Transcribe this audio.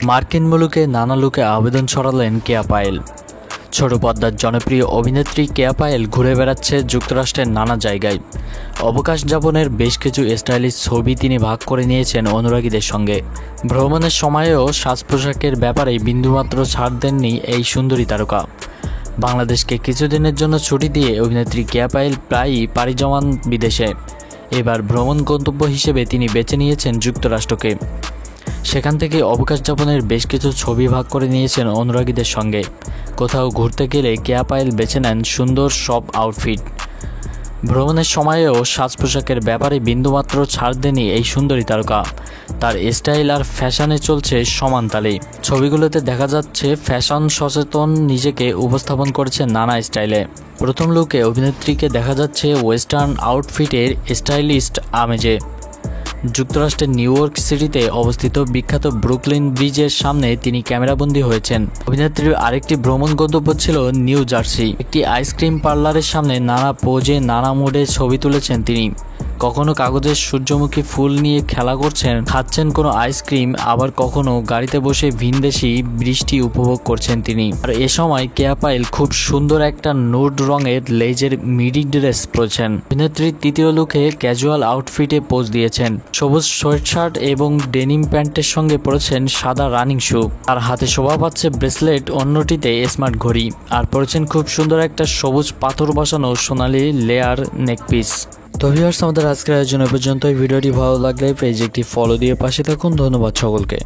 মার্কিন মুলুকে নানা লুকে আবেদন ছড়ালেন কেয়া পায়েল। ছোট পর্দার জনপ্রিয় অভিনেত্রী কেয়া পায়েল ঘুরে বেড়াচ্ছে যুক্তরাষ্ট্রের নানা জায়গায়। অবকাশ যাপনের বেশ কিছু স্টাইলিশ ছবি তিনি ভাগ করে নিয়েছেন অনুরাগীদের সঙ্গে। ভ্রমণের সময়েও সাজ পোশাকের ব্যাপারে বিন্দুমাত্র ছাড় দেননি এই সুন্দরী তারকা। বাংলাদেশকে কিছুদিনের জন্য ছুটি দিয়ে অভিনেত্রী কেয়া পায়েল প্রায়ই পাড়ি জমান বিদেশে। এবার ভ্রমণ গন্তব্য হিসেবে তিনি বেছে নিয়েছেন যুক্তরাষ্ট্রকে। সেখান থেকে অবকাশ যাপনের বেশ কিছু ছবি ভাগ করে নিয়েছেন অনুরাগীদের সঙ্গে। কোথাও ঘুরতে গেলে কেয়া পায়েল বেছে নেন সুন্দর সব আউটফিট। ভ্রমণের সময়েও সাজ পোশাকের ব্যাপারে বিন্দুমাত্র ছাড় দেননি এই সুন্দরী তারকা। তার স্টাইল আর ফ্যাশনে চলছে সমান তালে। ছবিগুলোতে দেখা যাচ্ছে ফ্যাশন সচেতন নিজেকে উপস্থাপন করেছেন নানা স্টাইলে। প্রথম লুকে অভিনেত্রীকে দেখা যাচ্ছে ওয়েস্টার্ন আউটফিটের স্টাইলিস্ট আমেজে। যুক্তরাষ্ট্রের নিউ ইয়র্ক সিটিতে অবস্থিত বিখ্যাত ব্রুকলিন ব্রিজের সামনে তিনি ক্যামেরাবন্দী হয়েছেন। অভিনেত্রীর আরেকটি ভ্রমণ গন্তব্য ছিল নিউ জার্সি। একটি আইসক্রিম পার্লারের সামনে নানা পোজে নানা মুডে ছবি তুলেছেন তিনি। কখনো কাগজের সূর্যমুখী ফুল নিয়ে খেলা করছেন, খাচ্ছেন কোনো আইসক্রিম, আবার কখনো গাড়িতে বসে ভিনদেশি বৃষ্টি উপভোগ করছেন তিনি। আর এ সময় কেয়া পায়েল খুব সুন্দর একটা নুড রঙের লেজের মিডি ড্রেস পরেছেন। অভিনেত্রী তৃতীয় লুকে ক্যাজুয়াল আউটফিটে পোজ দিয়েছেন। সবুজ সোয়েটশার্ট এবং ডেনিম প্যান্টের সঙ্গে পরেছেন সাদা রানিং শু। আর হাতে শোভা পাচ্ছে ব্রেসলেট, অন্যটিতে স্মার্ট ঘড়ি। আর পরেছেন খুব সুন্দর একটা সবুজ পাথর বসানো সোনালি লেয়ার নেকপিস। তো ভিউয়ার্স, আমাদের আজকের আয়োজন পর্যন্ত। ভিডিওটি ভালো লাগলে পেজে একটি ফলো দিয়ে পাশে থাকুন। ধন্যবাদ সকলকে।